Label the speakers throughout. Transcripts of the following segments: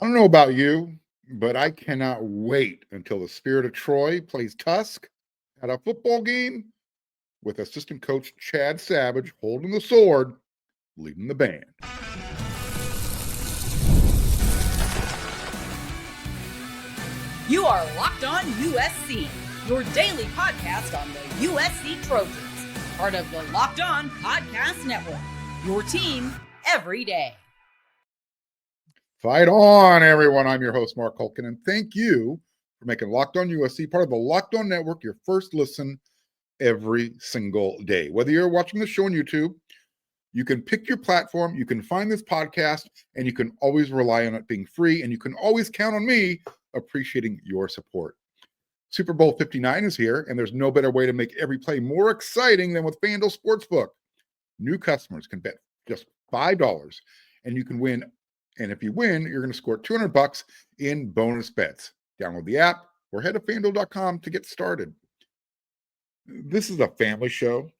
Speaker 1: I don't know about you, but I cannot wait until the Spirit of Troy plays Tusk at a football game with assistant coach Chad Savage holding the sword, leading the band.
Speaker 2: You are Locked On USC, your daily podcast on the USC Trojans, part of the Locked On Podcast Network, your team every day.
Speaker 1: Fight on, everyone. I'm your host, Mark Hulkin, and thank you for making Locked On USC part of the Locked On Network your first listen every single day. Whether you're watching the show on YouTube, you can pick your platform, you can find this podcast, and you can always rely on it being free, and you can always count on me appreciating your support. Super Bowl 59 is here, and there's no better way to make every play more exciting than with FanDuel Sportsbook. New customers can bet just $5, and you can win. And if you win, you're going to score $200 in bonus bets. Download the app or head to FanDuel.com to get started. This is a family show,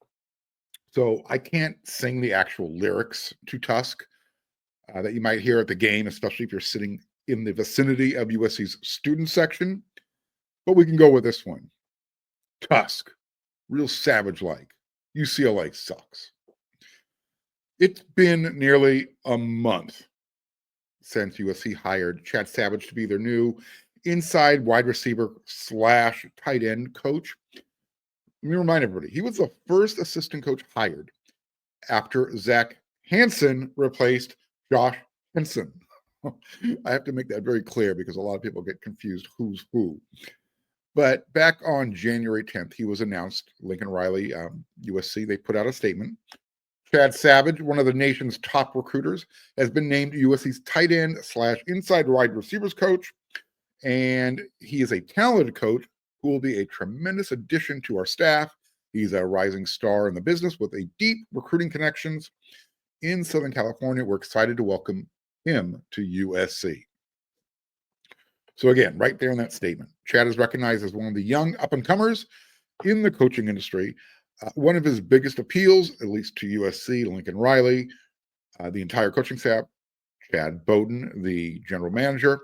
Speaker 1: so I can't sing the actual lyrics to Tusk that you might hear at the game, especially if you're sitting in the vicinity of USC's student section. But we can go with this one. Tusk, real savage-like. UCLA sucks. It's been nearly a month since USC hired Chad Savage to be their new inside wide receiver / tight end coach. Let me remind everybody, he was the first assistant coach hired after Zach Hansen replaced Josh Henson. I have to make that very clear because a lot of people get confused who's who. But back on January 10th, he was announced, Lincoln Riley, USC, they put out a statement. Chad Savage, one of the nation's top recruiters, has been named USC's tight end / inside wide receivers coach. And he is a talented coach who will be a tremendous addition to our staff. He's a rising star in the business with a deep recruiting connections in Southern California. We're excited to welcome him to USC. So again, right there in that statement, Chad is recognized as one of the young up-and-comers in the coaching industry. One of his biggest appeals, at least to USC, Lincoln Riley, the entire coaching staff, Chad Bowden, the general manager,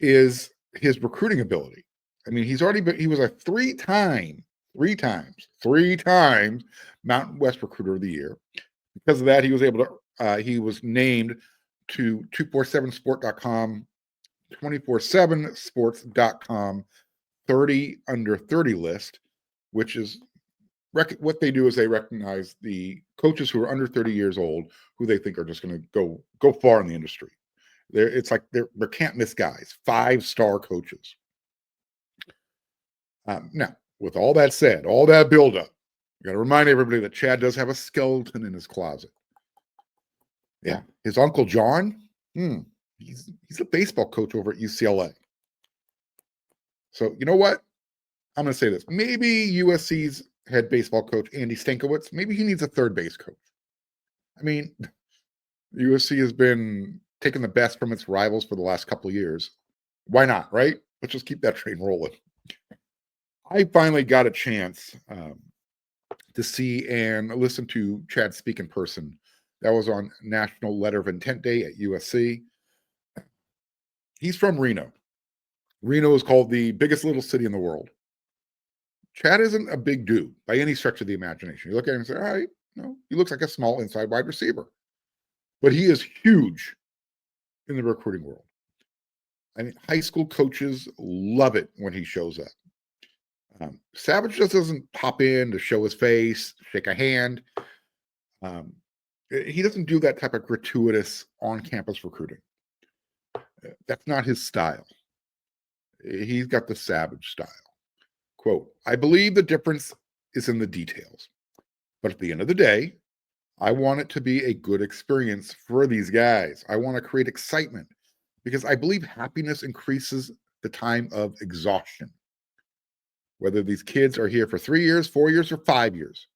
Speaker 1: is his recruiting ability. I mean, he was a three times Mountain West Recruiter of the Year. Because of that, he was named to 247sport.com, 247sports.com 30 under 30 list, which is what they do is they recognize the coaches who are under 30 years old who they think are just going to go far in the industry. It's like they're can't miss guys, 5-star coaches. Now, with all that said, all that buildup, I got to remind everybody that Chad does have a skeleton in his closet. Yeah, his uncle John, he's a baseball coach over at UCLA. So you know what? I'm going to say this. Maybe USC's head baseball coach, Andy Stankiewicz, maybe he needs a third base coach. I mean, USC has been taking the best from its rivals for the last couple of years. Why not, right? Let's just keep that train rolling. I finally got a chance to see and listen to Chad speak in person. That was on National Letter of Intent Day at USC. He's from Reno. Reno is called the biggest little city in the world. Chad isn't a big dude by any stretch of the imagination. You look at him and say, all right, he looks like a small inside wide receiver. But he is huge in the recruiting world. I mean, high school coaches love it when he shows up. Savage just doesn't pop in to show his face, shake a hand. He doesn't do that type of gratuitous on-campus recruiting. That's not his style. He's got the Savage style. Quote, I believe the difference is in the details. But at the end of the day, I want it to be a good experience for these guys. I want to create excitement because I believe happiness increases the time of exhaustion. Whether these kids are here for 3 years, 4 years, or 5 years,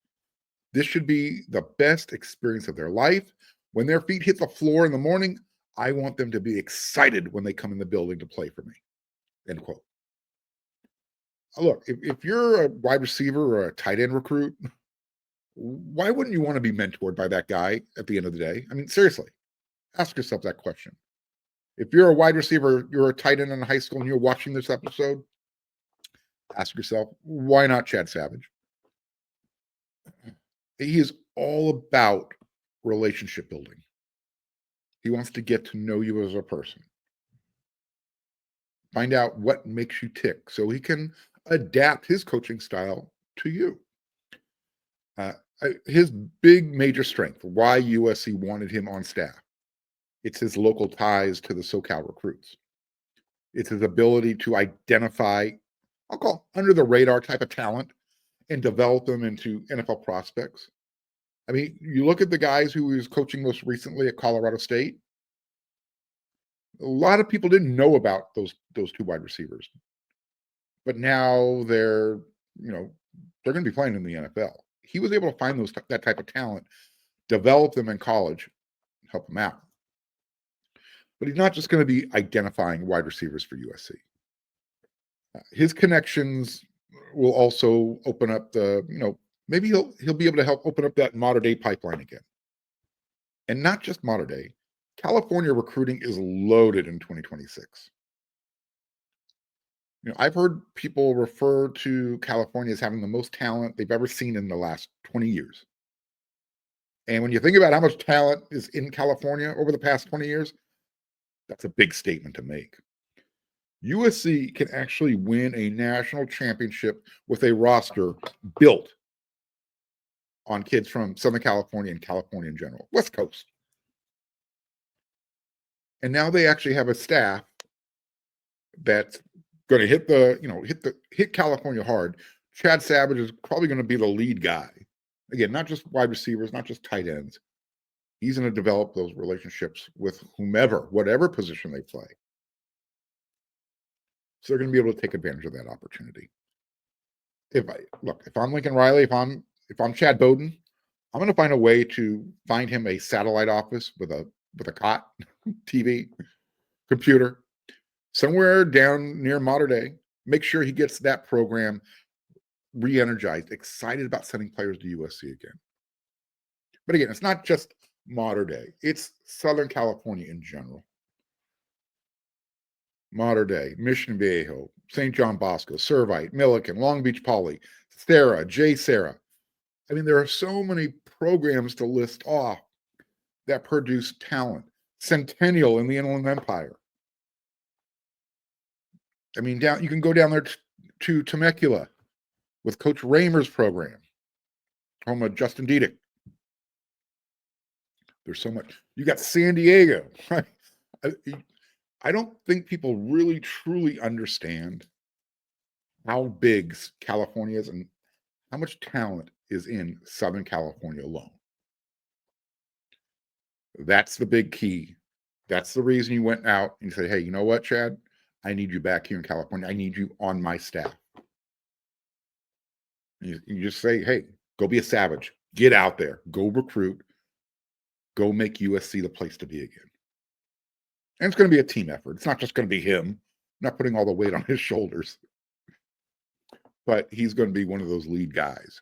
Speaker 1: this should be the best experience of their life. When their feet hit the floor in the morning, I want them to be excited when they come in the building to play for me. End quote. Look, if you're a wide receiver or a tight end recruit, why wouldn't you want to be mentored by that guy at the end of the day? I mean, seriously, ask yourself that question. If you're a wide receiver, you're a tight end in high school, and you're watching this episode, ask yourself, why not Chad Savage? He is all about relationship building. He wants to get to know you as a person. Find out what makes you tick so he can adapt his coaching style to you. His big major strength, why USC wanted him on staff, it's his local ties to the SoCal recruits. It's his ability to identify, I'll call under the radar type of talent and develop them into NFL prospects. I mean, you look at the guys who he was coaching most recently at Colorado State. A lot of people didn't know about those two wide receivers, but now they're going to be playing in the NFL. He was able to find that type of talent, develop them in college, help them out. But he's not just going to be identifying wide receivers for USC. His connections will also open up maybe he'll be able to help open up that modern day pipeline again. And not just modern day. California recruiting is loaded in 2026. I've heard people refer to California as having the most talent they've ever seen in the last 20 years. And when you think about how much talent is in California over the past 20 years, that's a big statement to make. USC can actually win a national championship with a roster built on kids from Southern California and California in general, West Coast. And now they actually have a staff that's going to hit California hard. Chad Savage is probably going to be the lead guy. Again, not just wide receivers, not just tight ends. He's going to develop those relationships with whomever, whatever position they play. So they're going to be able to take advantage of that opportunity. If I'm Lincoln Riley, if I'm Chad Bowden, I'm going to find a way to find him a satellite office with a cot, TV, computer, somewhere down near modern day. Make sure he gets that program re-energized, excited about sending players to USC again. But again, it's not just modern day. It's Southern California in general. Modern day, Mission Viejo, St. John Bosco, Servite, Milliken, Long Beach Poly, Sarah, J. Sarah. I mean, there are so many programs to list off that produce talent. Centennial in the Inland Empire. I mean, you can go down there to Temecula with Coach Raymer's program, home of Justin Diedick. There's so much. You got San Diego. I don't think people really truly understand how big California is and how much talent is in Southern California alone. That's the big key. That's the reason you went out and said, hey, you know what, Chad? I need you back here in California. I need you on my staff. You just say, hey, go be a savage. Get out there. Go recruit. Go make USC the place to be again. And it's going to be a team effort. It's not just going to be him. Not putting all the weight on his shoulders. But he's going to be one of those lead guys.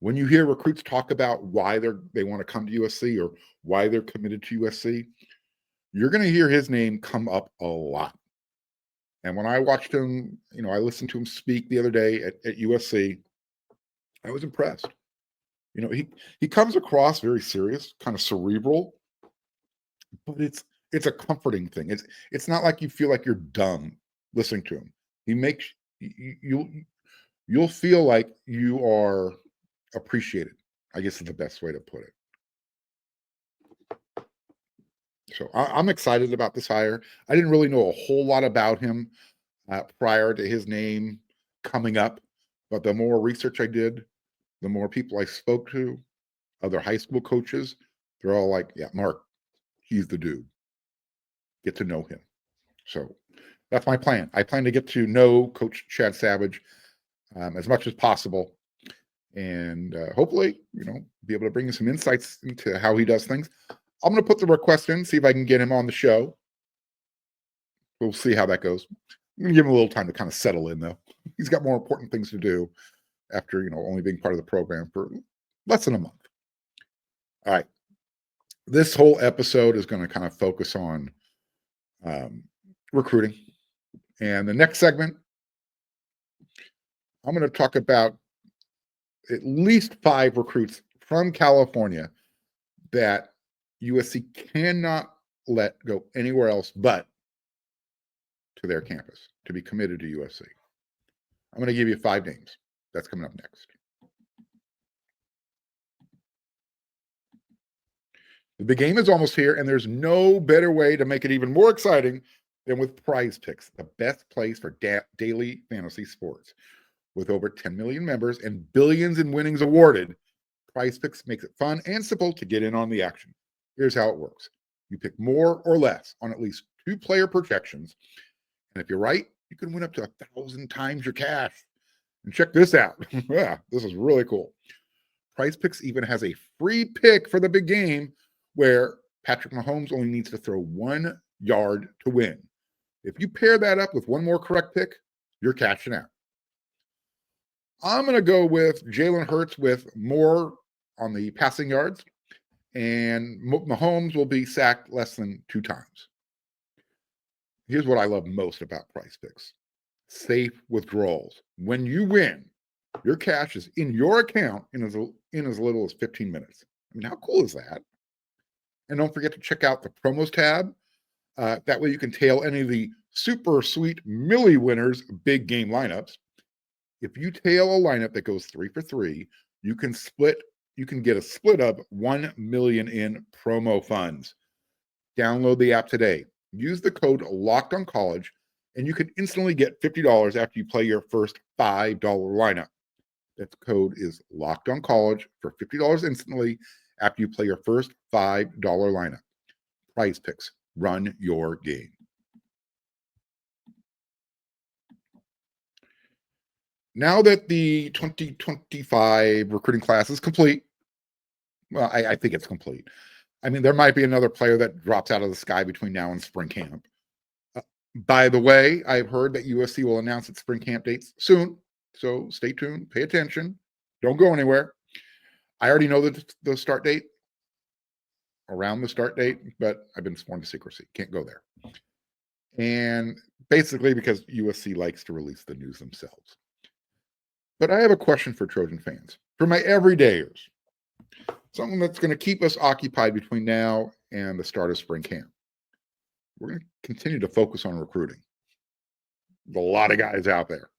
Speaker 1: When you hear recruits talk about why they want to come to USC or why they're committed to USC, you're going to hear his name come up a lot. And when I watched him, I listened to him speak the other day at USC, I was impressed. He comes across very serious, kind of cerebral, but it's a comforting thing. It's not like you feel like you're dumb listening to him. He makes you'll feel like you are appreciated, I guess is the best way to put it. So I'm excited about this hire. I didn't really know a whole lot about him prior to his name coming up, but the more research I did, the more people I spoke to, other high school coaches, they're all like, yeah, Mark, he's the dude. Get to know him. So that's my plan. I plan to get to know Coach Chad Savage as much as possible. And hopefully, be able to bring you some insights into how he does things. I'm going to put the request in, see if I can get him on the show. We'll see how that goes. I'm going to give him a little time to kind of settle in, though. He's got more important things to do after, only being part of the program for less than a month. All right. This whole episode is going to kind of focus on recruiting. And the next segment, I'm going to talk about at least 5 recruits from California that USC cannot let go anywhere else but to their campus to be committed to USC. I'm going to give you 5 names. That's coming up next. The game is almost here, and there's no better way to make it even more exciting than with PrizePicks, the best place for daily fantasy sports. With over 10 million members and billions in winnings awarded, PrizePicks makes it fun and simple to get in on the action. Here's how it works. You pick more or less on at least 2 player projections, and if you're right, you can win up to 1,000 times your cash. And check this out. Yeah, this is really cool. PrizePicks even has a free pick for the big game where Patrick Mahomes only needs to throw 1 yard to win. If you pair that up with 1 more correct pick, you're cashing out. I'm going to go with Jalen Hurts with more on the passing yards, and Mahomes will be sacked less than 2 times. Here's what I love most about PrizePicks. Safe withdrawals. When you win, your cash is in your account in as little as 15 minutes. I mean, how cool is that? And don't forget to check out the promos tab. That way you can tail any of the super sweet Millie winners big game lineups. If you tail a lineup that goes 3 for 3, you can get a split of 1 million in promo funds. Download the app today. Use the code LOCKEDONCollege, and you can instantly get $50 after you play your first $5 lineup. That code is LOCKEDONCollege for $50 instantly after you play your first $5 lineup. PrizePicks. Run your game. Now that the 2025 recruiting class is complete, well, I think it's complete. I mean, there might be another player that drops out of the sky between now and spring camp. By the way, I've heard that USC will announce its spring camp dates soon, so stay tuned, pay attention, don't go anywhere. I already know the start date, around the start date, but I've been sworn to secrecy. Can't go there. And basically because USC likes to release the news themselves. But I have a question for Trojan fans, for my everydayers, something that's going to keep us occupied between now and the start of spring camp. We're going to continue to focus on recruiting. There's a lot of guys out there.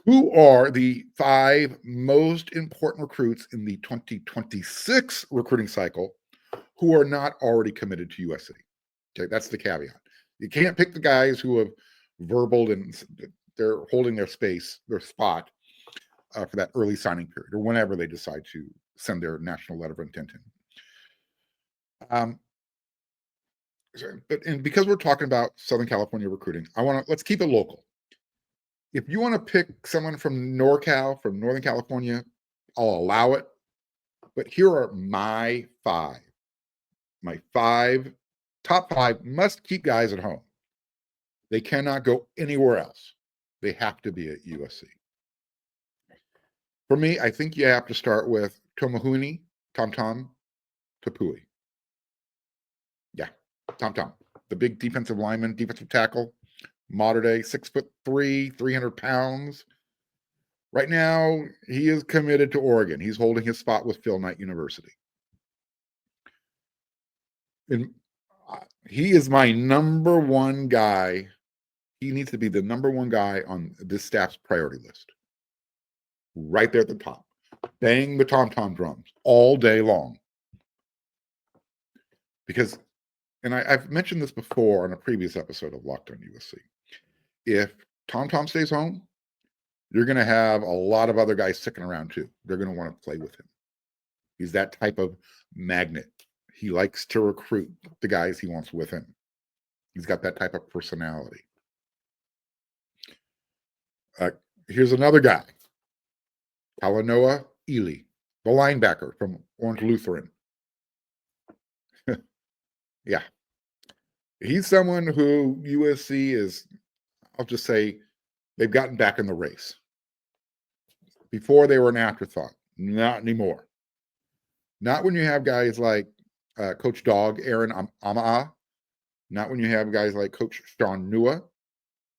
Speaker 1: Who are the 5 most important recruits in the 2026 recruiting cycle who are not already committed to USC? Okay, that's the caveat. You can't pick the guys who have verbaled and they're holding their spot for that early signing period or whenever they decide to send their national letter of intent in. But because we're talking about Southern California recruiting, let's keep it local. If you want to pick someone from NorCal, from Northern California, I'll allow it. But here are my 5. My top 5 must keep guys at home. They cannot go anywhere else. They have to be at USC. For me, I think you have to start with Tomahuni, Tom Tapui. Yeah, Tom. The big defensive lineman, defensive tackle, modern day, 6'3", 300 pounds. Right now, he is committed to Oregon. He's holding his spot with Phil Knight University. And he is my number 1 guy. He needs to be the number 1 guy on this staff's priority list. Right there at the top. Bang the tom-tom drums all day long. Because, and I've mentioned this before on a previous episode of Locked On USC. If Tom stays home, you're going to have a lot of other guys sticking around too. They're going to want to play with him. He's that type of magnet. He likes to recruit the guys he wants with him. He's got that type of personality. Here's another guy. Talanoa Ely, the linebacker from Orange Lutheran. Yeah. He's someone who USC is, I'll just say, they've gotten back in the race. Before they were an afterthought. Not anymore. Not when you have guys like Coach Dog, Aaron Amaa, Not when you have guys like Coach Sean Nua.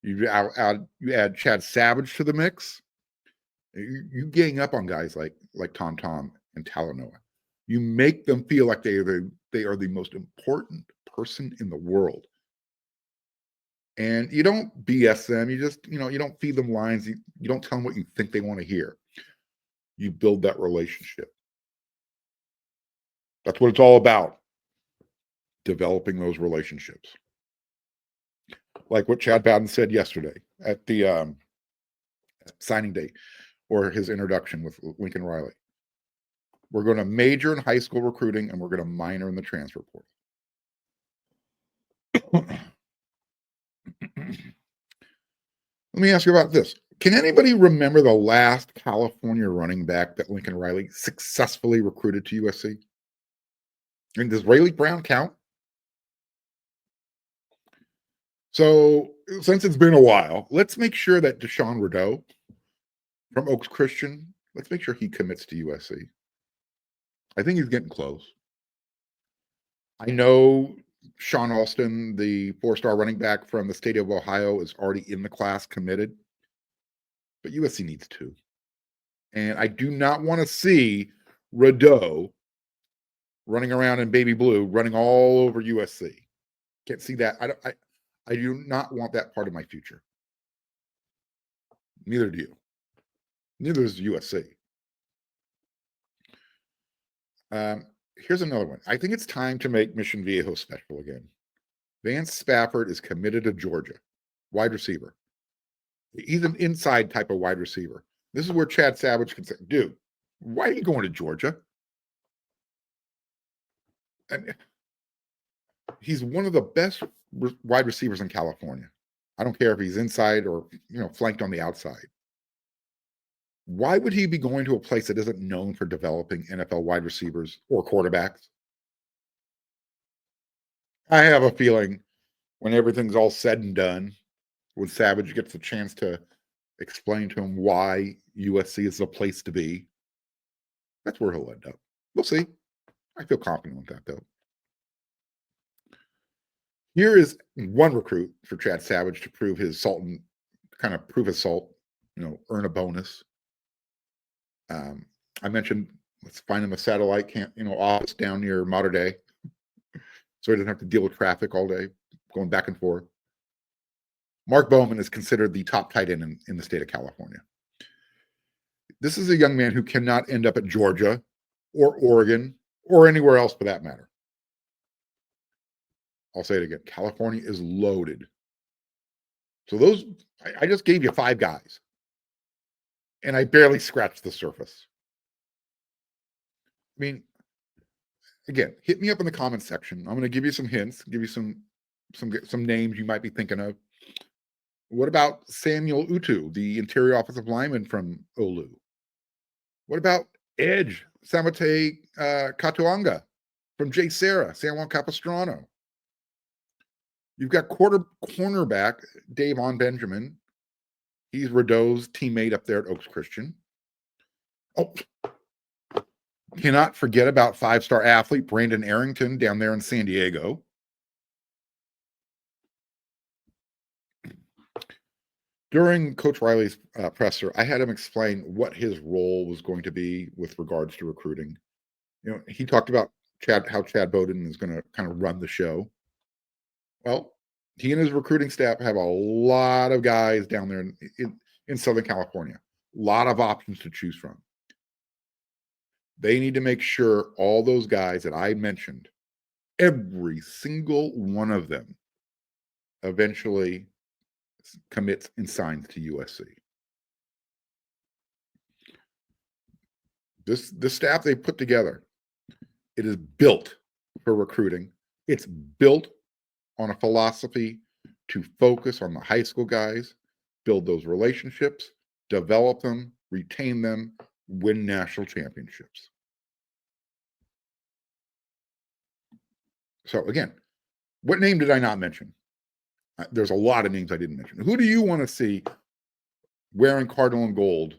Speaker 1: You add Chad Savage to the mix. You gang up on guys like Tom and Talanoa. You make them feel like they are the most important person in the world. And you don't BS them. You just, you don't feed them lines. You don't tell them what you think they want to hear. You build that relationship. That's what it's all about. Developing those relationships. Like what Chad Bowden said yesterday at the signing day or his introduction with Lincoln Riley. We're going to major in high school recruiting and we're going to minor in the transfer portal. Let me ask you about this. Can anybody remember the last California running back that Lincoln Riley successfully recruited to USC? And does Rayleigh Brown count? So since it's been a while, let's make sure that Deshaun Rideau from Oaks Christian, let's make sure he commits to USC. I think he's getting close. I know Sean Alston, the 4-star running back from the state of Ohio, is already in the class committed, but USC needs to. And I do not want to see Rideau running around in baby blue, running all over USC. Can't see that. I do not want that part of my future. Neither do you. Neither does USC. Here's another one. I think it's time to make Mission Viejo special again. Vance Spafford is committed to Georgia, wide receiver. He's an inside type of wide receiver. This is where Chad Savage can say, dude, why are you going to Georgia? And he's one of the best wide receivers in California. I don't care if he's inside or, flanked on the outside. Why would he be going to a place that isn't known for developing NFL wide receivers or quarterbacks? I have a feeling when everything's all said and done, when Savage gets the chance to explain to him why USC is the place to be, that's where he'll end up. We'll see. I feel confident with that, though. Here is one recruit for Chad Savage to prove his salt and kind of prove his salt, earn a bonus. I mentioned let's find him a satellite office down near Mater Dei, so he doesn't have to deal with traffic all day, going back and forth. Mark Bowman is considered the top tight end in the state of California. This is a young man who cannot end up at Georgia or Oregon or anywhere else for that matter. I'll say it again. California is loaded. So I just gave you 5 guys. And I barely scratched the surface. I mean, again, hit me up in the comments section. I'm going to give you some hints, give you some names you might be thinking of. What about Samuel Utu, the interior offensive lineman from Olu? What about Edge Samate Katuanga from J. Sarah, San Juan Capistrano? You've got cornerback Davon Benjamin. He's Rideau's teammate up there at Oaks Christian. Oh, cannot forget about 5-star athlete Brandon Arrington down there in San Diego. During Coach Riley's presser, I had him explain what his role was going to be with regards to recruiting. He talked about how Chad Bowden is going to kind of run the show. Well, he and his recruiting staff have a lot of guys down there in Southern California. A lot of options to choose from. They need to make sure all those guys that I mentioned, every single one of them, eventually commits and signs to USC. This staff they put together, it is built for recruiting. It's built on a philosophy to focus on the high school guys, build those relationships, develop them, retain them, win national championships. So again, what name did I not mention? There's a lot of names I didn't mention. Who do you want to see wearing cardinal and gold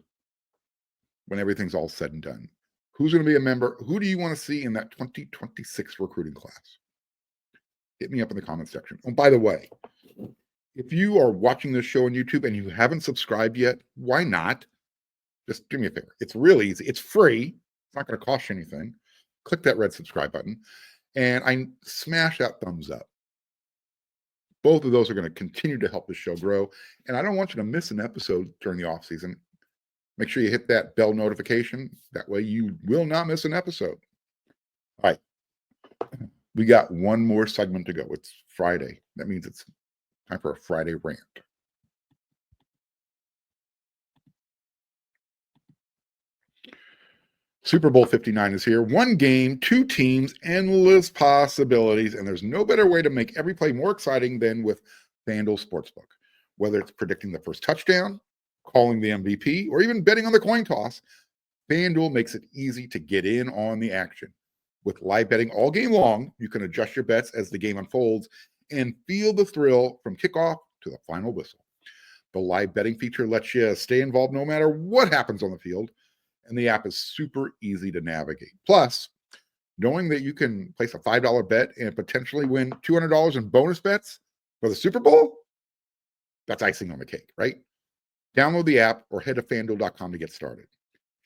Speaker 1: when everything's all said and done? Who's going to be a member? Who do you want to see in that 2026 recruiting class? hit me up in the comment section. Oh, by the way, if you are watching this show on YouTube and you haven't subscribed yet, why not? Just do me a favor. It's really easy. It's free. It's not going to cost you anything. Click that red subscribe button and smash that thumbs up. Both of those are going to continue to help the show grow. And I don't want you to miss an episode during the off season. Make sure you hit that bell notification. That way you will not miss an episode. All right. We got one more segment to go. It's Friday. That means it's time for a Friday rant. Super Bowl 59 is here. One game, two teams, endless possibilities, and there's no better way to make every play more exciting than with FanDuel Sportsbook. Whether it's predicting the first touchdown, calling the MVP, or even betting on the coin toss, FanDuel makes it easy to get in on the action. With live betting all game long, you can adjust your bets as the game unfolds and feel the thrill from kickoff to the final whistle. The live betting feature lets you stay involved no matter what happens on the field, and the app is super easy to navigate. Plus, knowing that you can place a $5 bet and potentially win $200 in bonus bets for the Super Bowl, that's icing on the cake, right? Download the app or head to FanDuel.com to get started.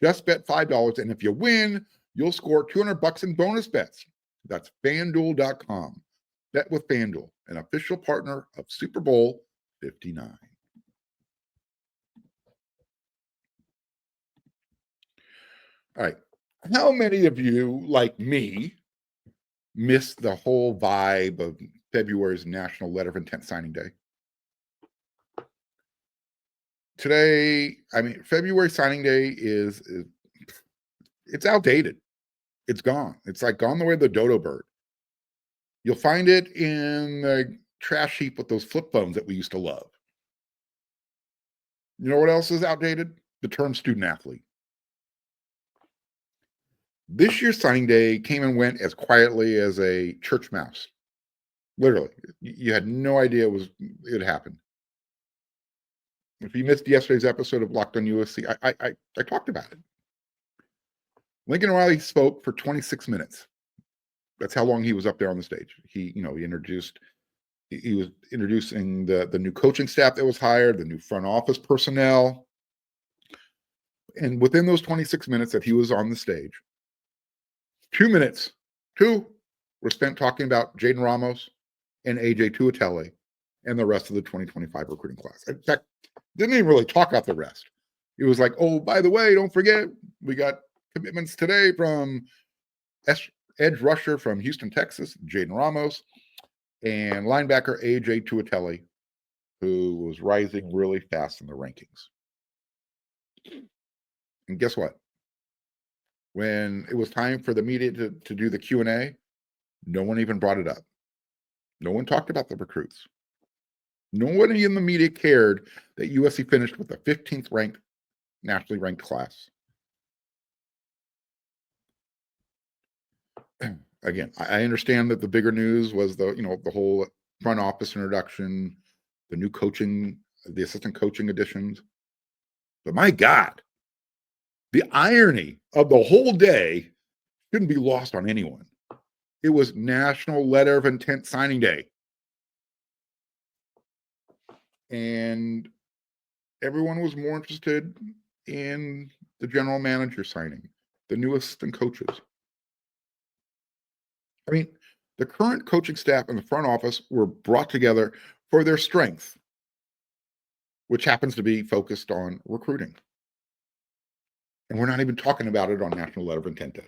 Speaker 1: Just bet $5, and if you win, you'll score $200 in bonus bets. That's FanDuel.com. Bet with FanDuel, an official partner of Super Bowl 59. All right. How many of you, like me, missed the whole vibe of February's National Letter of Intent Signing Day? Today, February signing day is it's outdated. It's gone. It's like gone the way of the dodo bird. You'll find it in the trash heap with those flip phones that we used to love. You know what else is outdated? The term student athlete. This year's signing day came and went as quietly as a church mouse. Literally, you had no idea it happened. If you missed yesterday's episode of Locked on USC, I talked about it. Lincoln Riley spoke for 26 minutes. That's how long he was up there on the stage. He was introducing the new coaching staff that was hired, the new front office personnel. And within those 26 minutes that he was on the stage, 2 minutes, were spent talking about Jaden Ramos and AJ Tuatele and the rest of the 2025 recruiting class. In fact, didn't even really talk about the rest. It was like, oh, by the way, don't forget, we got commitments today from edge rusher from Houston, Texas, Jaden Ramos, and linebacker AJ Tuatele, who was rising really fast in the rankings. And guess what? When it was time for the media to do the Q&A, no one even brought it up. No one talked about the recruits. No one in the media cared that USC finished with the 15th ranked, nationally ranked class. Again, I understand that the bigger news was the whole front office introduction, the new coaching, the assistant coaching additions. But my God, the irony of the whole day shouldn't be lost on anyone. It was National Letter of Intent Signing Day. And everyone was more interested in the general manager signing, the new assistant coaches. The current coaching staff and the front office were brought together for their strength, which happens to be focused on recruiting. And we're not even talking about it on National Letter of Intent Day.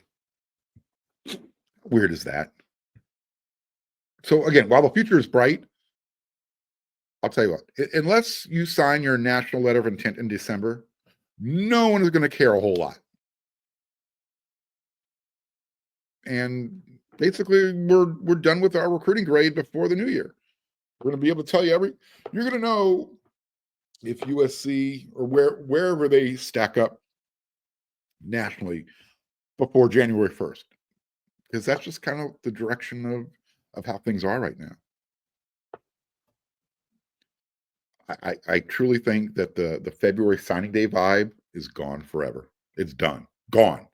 Speaker 1: How weird is that? So again, while the future is bright, I'll tell you what, unless you sign your National Letter of Intent in December, no one is going to care a whole lot. And basically, we're done with our recruiting grade before the new year. We're going to be able to tell you you're going to know if USC or wherever they stack up nationally before January 1st, because that's just kind of the direction of how things are right now. I truly think that the February signing day vibe is gone forever. It's done. Gone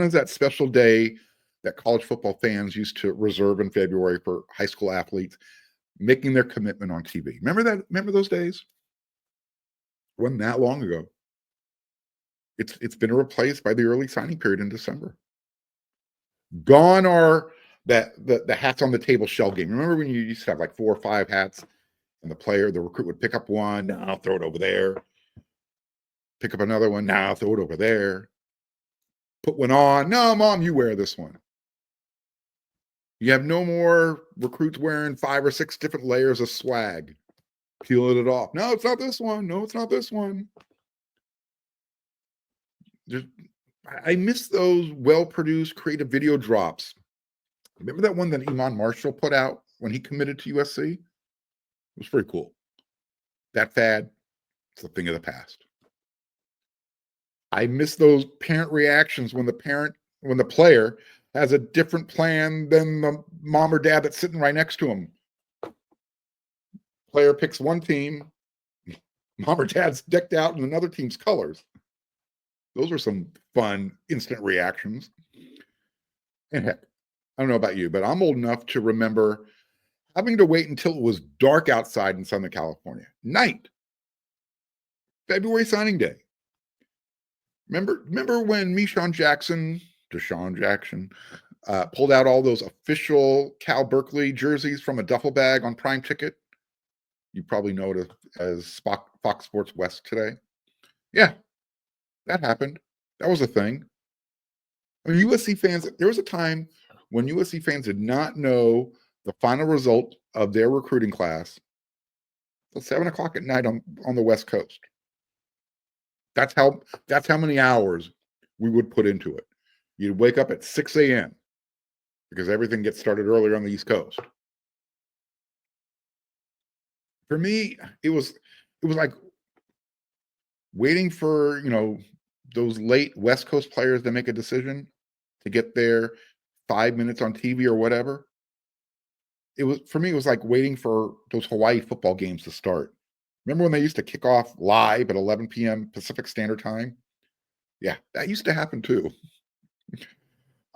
Speaker 1: is that special day that college football fans used to reserve in February for high school athletes making their commitment on TV. Remember that? Remember those days? It wasn't that long ago. It's been replaced by the early signing period in December. Gone are the hats on the table shell game. Remember when you used to have like 4 or 5 hats, and the recruit would pick up one, now I'll throw it over there. Pick up another one, now I'll throw it over there. Put one on, no, mom, you wear this one. You have no more recruits wearing 5 or 6 different layers of swag, peeling it off. No, it's not this one. No, it's not this one. I miss those well-produced creative video drops. Remember that one that Iman Marshall put out when he committed to USC? It was pretty cool. That fad, it's a thing of the past. I miss those parent reactions when the player has a different plan than the mom or dad that's sitting right next to him. Player picks one team, mom or dad's decked out in another team's colors. Those were some fun instant reactions. And heck, I don't know about you, but I'm old enough to remember having to wait until it was dark outside in Southern California. Night. February signing day. Remember when DeSean Jackson, pulled out all those official Cal Berkeley jerseys from a duffel bag on Prime Ticket? You probably know it as Fox Sports West today. Yeah, that happened. That was a thing. I mean, USC fans, there was a time when USC fans did not know the final result of their recruiting class till 7 o'clock at night on the West Coast. That's how many hours we would put into it. You'd wake up at 6 a.m. because everything gets started earlier on the East Coast. For me, it was like waiting for, those late West Coast players to make a decision to get their 5 minutes on TV or whatever. It was like waiting for those Hawaii football games to start. Remember when they used to kick off live at 11 p.m. Pacific Standard Time? Yeah, that used to happen too.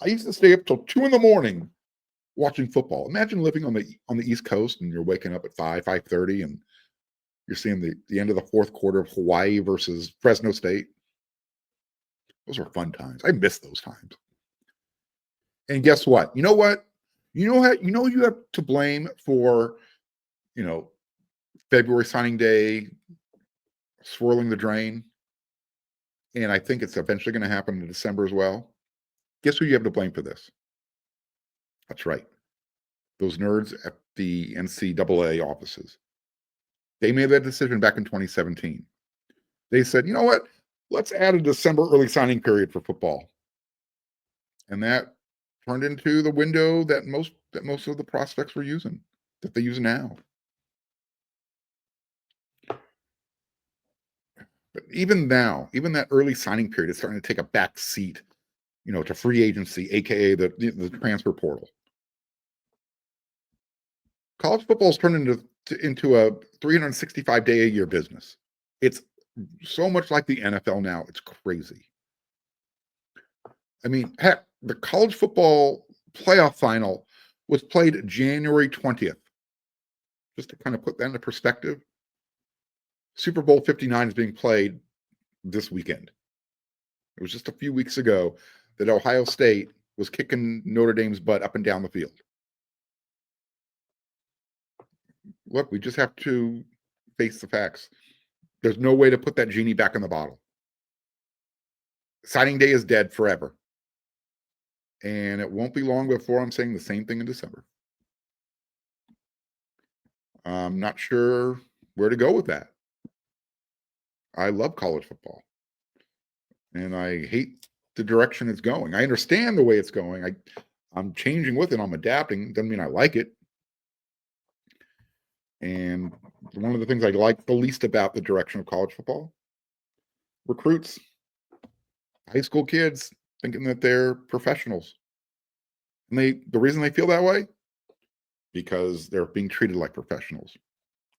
Speaker 1: I used to stay up till 2 a.m. watching football. Imagine living on the East Coast and you're waking up at 5:30, and you're seeing the end of the fourth quarter of Hawaii versus Fresno State. Those were fun times. I miss those times. And guess what? You know what? You know you have to blame for, February signing day swirling the drain. And I think it's eventually going to happen in December as well. Guess who you have to blame for this? That's right. Those nerds at the NCAA offices. They made that decision back in 2017. They said, you know what? Let's add a December early signing period for football. And that turned into the window that most of the prospects were using, that they use now. But even now, even that early signing period is starting to take a back seat, to free agency, aka the transfer portal. College football is turned into a 365-day-a-year business. It's so much like the NFL now. It's crazy. I mean, heck, the college football playoff final was played January 20th. Just to kind of put that into perspective, Super Bowl 59 is being played this weekend. It was just a few weeks ago that Ohio State was kicking Notre Dame's butt up and down the field. Look, we just have to face the facts. There's no way to put that genie back in the bottle. Signing day is dead forever. And it won't be long before I'm saying the same thing in December. I'm not sure where to go with that. I love college football. And I hate the direction it's going. I understand the way it's going. I'm changing with it. I'm adapting. Doesn't mean I like it. And one of the things I like the least about the direction of college football, recruits, high school kids thinking that they're professionals. And the reason they feel that way, because they're being treated like professionals.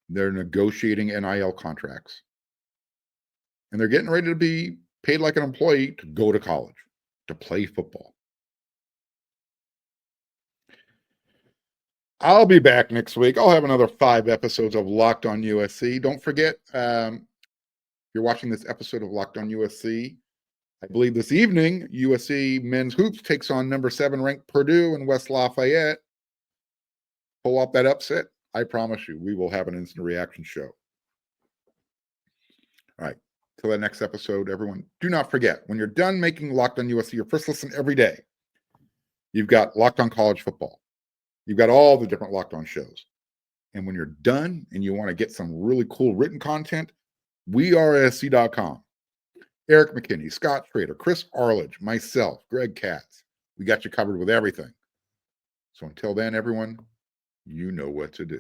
Speaker 1: They're negotiating NIL contracts. And they're getting ready to be paid like an employee to go to college, to play football. I'll be back next week. I'll have another 5 episodes of Locked On USC. Don't forget, if you're watching this episode of Locked On USC, I believe this evening, USC men's hoops takes on number 7 ranked Purdue in West Lafayette. Pull off that upset. I promise you, we will have an instant reaction show. All right. Till the next episode, everyone, do not forget, when you're done making Locked On USC your first listen every day, you've got Locked On College Football. You've got all the different Locked On shows. And when you're done and you want to get some really cool written content, wearesc.com. Eric McKinney, Scott Schrader, Chris Arledge, myself, Greg Katz. We got you covered with everything. So until then, everyone, you know what to do.